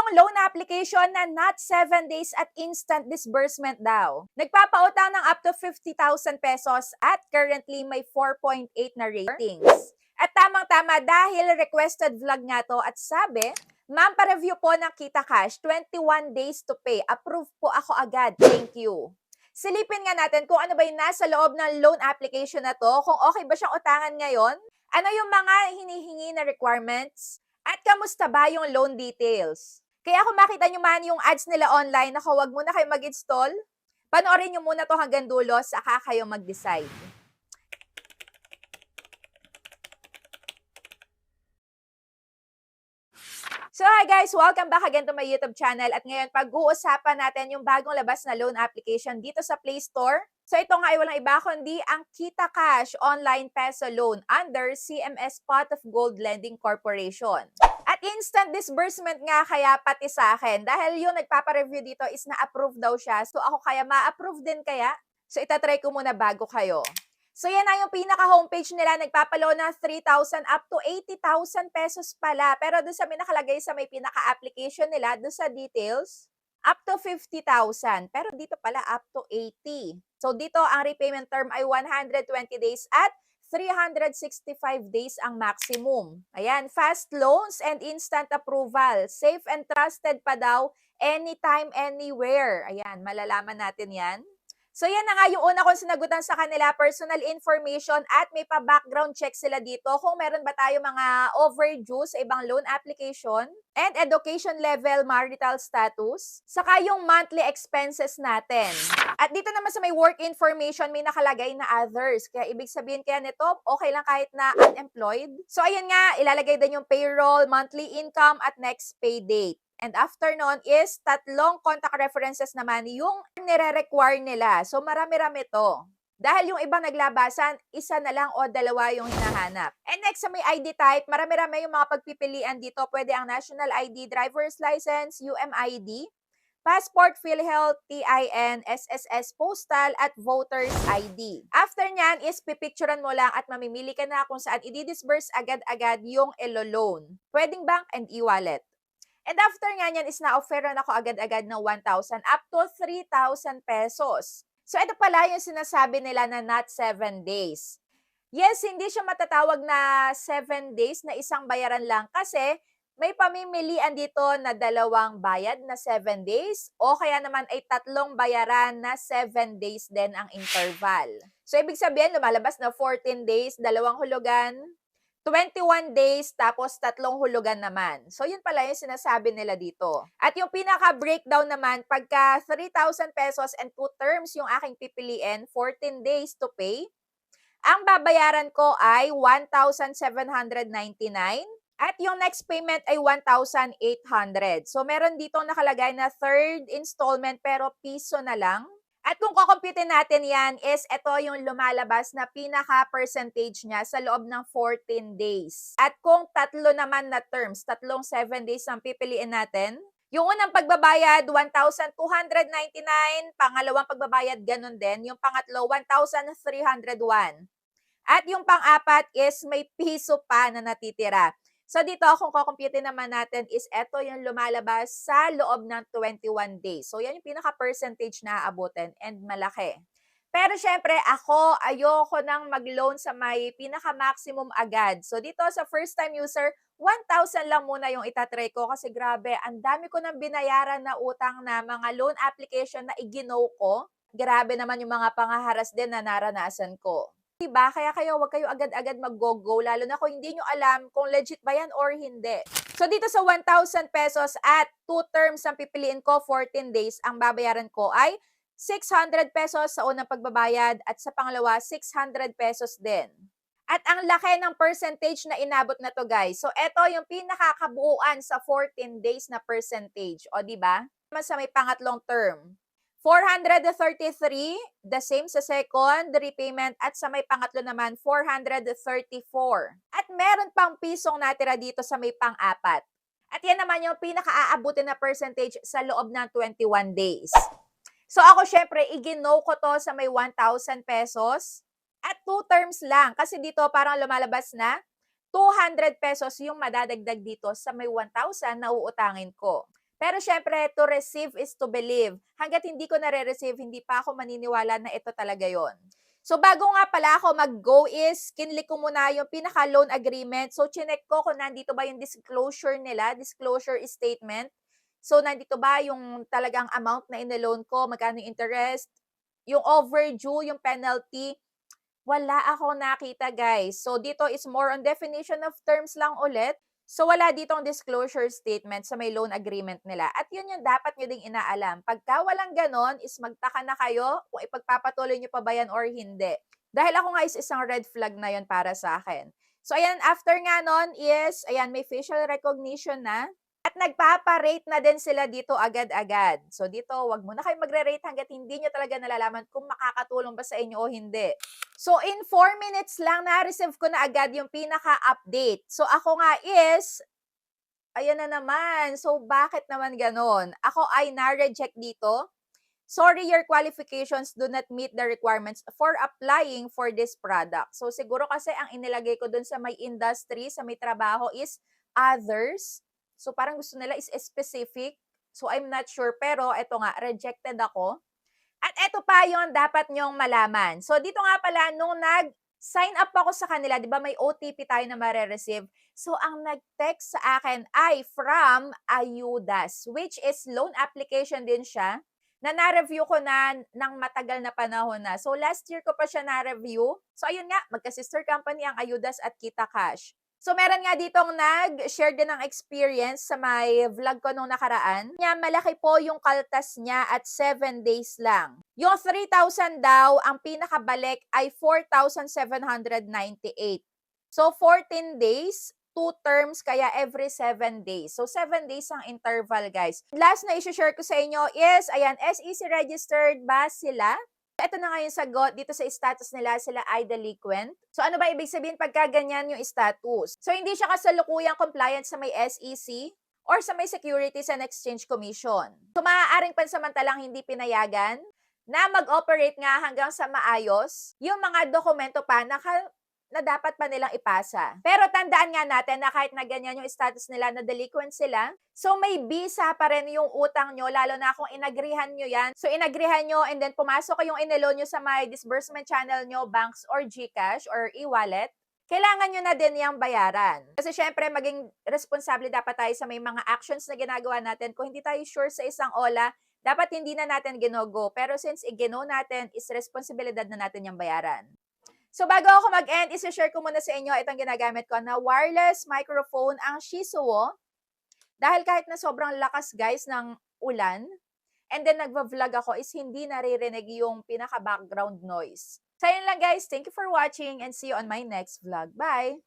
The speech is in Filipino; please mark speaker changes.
Speaker 1: yung loan application na not 7 days at instant disbursement daw. Nagpapautang ng up to 50,000 pesos at currently may 4.8 na ratings. At tamang-tama dahil requested vlog nga to at sabi, ma'am, pa-review po ng Kita Cash, 21 days to pay. Approve po ako agad. Thank you. Silipin nga natin kung ano ba yung nasa loob ng loan application na to, kung okay ba siyang utangan ngayon, ano yung mga hinihingi na requirements, at kamusta ba yung loan details. Kaya kung makita nyo man yung ads nila online, naku, wag muna kayo mag-install, panoorin nyo muna to hanggang dulo, saka kayo mag-decide. So hi guys, welcome back again to my YouTube channel at ngayon pag-uusapan natin yung bagong labas na loan application dito sa Play Store. So ito nga ay walang iba kundi ang Kita Cash Online Peso Loan under CMS Pot of Gold Lending Corporation. At instant disbursement nga kaya pati sa akin dahil yung nagpapa-review dito is na-approve daw siya. So ako kaya ma-approve din kaya? So itatry ko muna bago kayo. So yan na yung pinaka-homepage nila, nagpapalo na 3,000 up to 80,000 pesos pala. Pero doon sa may nakalagay sa may pinaka-application nila, doon sa details, up to 50,000. Pero dito pala up to 80. So dito ang repayment term ay 120 days at 365 days ang maximum. Ayan, fast loans and instant approval. Safe and trusted pa daw, anytime, anywhere. Ayan, malalaman natin yan. So yan na nga yung una kong sinagutan sa kanila, personal information at may pa-background check sila dito kung meron ba tayo mga overdue sa ibang loan application and education level, marital status, saka yung monthly expenses natin. At dito naman sa may work information, may nakalagay na others. Kaya ibig sabihin kaya nito, okay lang kahit na unemployed. So ayan nga, ilalagay din yung payroll, monthly income at next pay date. And after nun is tatlong contact references naman yung nire-require nila. So marami-rami to. Dahil yung ibang naglabasan, isa na lang o dalawa yung hinahanap. And next sa may ID type, marami-rami yung mga pagpipilian dito. Pwede ang national ID, driver's license, UMID, passport, PhilHealth, TIN, SSS, postal, at voter's ID. After nyan is pipicturean mo lang at mamimili ka na kung saan i-disburse agad-agad yung ELO loan. Pwedeng bank and e-wallet. And after nga niyan is na-offeran ako agad-agad ng 1,000 up to 3,000 pesos. So ito pala yung sinasabi nila na not 7 days. Yes, hindi siya matatawag na 7 days na isang bayaran lang kasi may pamimilian dito na dalawang bayad na 7 days o kaya naman ay tatlong bayaran na 7 days din ang interval. So ibig sabihin lumalabas na 14 days, dalawang hulugan, 21 days, tapos tatlong hulugan naman. So, yun pala yung sinasabi nila dito. At yung pinaka-breakdown naman, pagka 3,000 pesos and 2 terms yung aking pipiliin, 14 days to pay, ang babayaran ko ay 1,799 at yung next payment ay 1,800. So, meron dito nakalagay na third installment pero piso na lang. At kung kukumputin natin yan is ito yung lumalabas na pinaka-percentage niya sa loob ng 14 days. At kung tatlo naman na terms, tatlong 7 days ang pipiliin natin, yung unang pagbabayad, 1,299, pangalawang pagbabayad, ganun din. Yung pangatlo, 1,301. At yung pang-apat is may piso pa na natitira. So dito, kung kukumputin naman natin is eto yung lumalabas sa loob ng 21 days. So yan yung pinaka-percentage na aabutin and malaki. Pero syempre, ako ayoko nang mag-loan sa may pinaka-maximum agad. So dito sa first-time user, 1,000 lang muna yung itatry ko kasi grabe, ang dami ko nang binayaran na utang na mga loan application na igino ko. Grabe naman yung mga pangaharas din na naranasan ko. Diba? Kaya kayo, wag kayo agad-agad mag-go-go, lalo na kung hindi nyo alam kung legit ba yan or hindi. So, dito sa 1,000 pesos at 2 terms ang pipiliin ko, 14 days, ang babayaran ko ay 600 pesos sa unang pagbabayad at sa pangalawa, 600 pesos din. At ang laki ng percentage na inabot na to guys. So, eto yung pinakakabuuan sa 14 days na percentage. O, diba? Sa may pangatlong term. 433, the same sa second repayment at sa may pangatlo naman 434. At meron pang pisong natira dito sa may pang-apat. At yan naman yung pinaka-aabutin na percentage sa loob ng 21 days. So ako syempre, igino ko to sa may 1,000 pesos at 2 terms lang. Kasi dito parang lumalabas na 200 pesos yung madadagdag dito sa may 1,000 na uutangin ko. Pero syempre, to receive is to believe. Hangga't hindi ko nare-receive, hindi pa ako maniniwala na ito talaga yon. So, bago nga pala ako mag-go is, kinlik ko muna yung pinaka-loan agreement. So, chinek ko kung nandito ba yung disclosure nila, disclosure statement. So, nandito ba yung talagang amount na in-loan ko, magkano yung interest, yung overdue, yung penalty, wala akong nakita, guys. So, dito is more on definition of terms lang ulit. So, wala ditong disclosure statement sa may loan agreement nila. At yun yung dapat nyo ding inaalam. Pagka walang ganon, is magtaka na kayo kung ipagpapatuloy nyo pa ba yan or hindi. Dahil ako nga is isang red flag na yon para sa akin. So, ayan, after nga nun is, ayan, may facial recognition na. At nagpapa-rate na din sila dito agad-agad. So dito, wag muna kayo magre-rate hangga't hindi nyo talaga nalalaman kung makakatulong ba sa inyo o hindi. So in 4 minutes lang, na-receive ko na agad yung pinaka-update. So ako nga is, ayan na naman. So bakit naman ganon? Ako ay na-reject dito. Sorry, your qualifications do not meet the requirements for applying for this product. So siguro kasi ang inilagay ko dun sa may industry, sa may trabaho is others. So parang gusto nila is specific. So I'm not sure. Pero eto nga, rejected ako. At eto pa yon dapat nyong malaman. So dito nga pala, nung nag-sign up ako sa kanila, di ba may OTP tayo na mare-receive? So ang nag-text sa akin ay from Ayudas, which is loan application din siya na na-review ko na ng matagal na panahon na. So last year ko pa siya na-review. So ayun nga, magka-sister company ang Ayudas at Kita Cash. So, meron nga ditong nag-share din ng experience sa may vlog ko nung nakaraan. Malaki po yung kaltas niya at 7 days lang. Yung 3,000 daw, ang pinakabalik ay 4,798. So, 14 days, 2 terms, kaya every 7 days. So, 7 days ang interval, guys. Last na i-share ko sa inyo is, ayan, SEC registered ba sila? Ito na nga yung sagot dito sa status nila, sila ay delinquent. So ano ba ibig sabihin pagka ganyan yung status? So hindi siya kasalukuyang compliant sa may SEC or sa may Securities and Exchange Commission. So maaaring pansamantalang hindi pinayagan na mag-operate nga hanggang sa maayos yung mga dokumento pa na dapat pa nilang ipasa. Pero tandaan nga natin na kahit na ganyan yung status nila na delinquent sila, so may visa pa rin yung utang nyo, lalo na kung inagrihan nyo yan. So inagrihan nyo and then pumasok kayong inilon nyo sa may disbursement channel nyo, banks or GCash or e-wallet, kailangan nyo na din yung bayaran. Kasi syempre, maging responsable dapat tayo sa may mga actions na ginagawa natin. Kung hindi tayo sure sa isang OLA, dapat hindi na natin ginogo. Pero since igino natin, is responsibilidad na natin yung bayaran. So bago ako mag-end, isi-share ko muna sa inyo itong ginagamit ko na wireless microphone, ang Shisuo. Dahil kahit na sobrang lakas guys ng ulan, and then nagva-vlog ako, is hindi naririnig yung pinaka-background noise. So yun lang guys, thank you for watching and see you on my next vlog. Bye!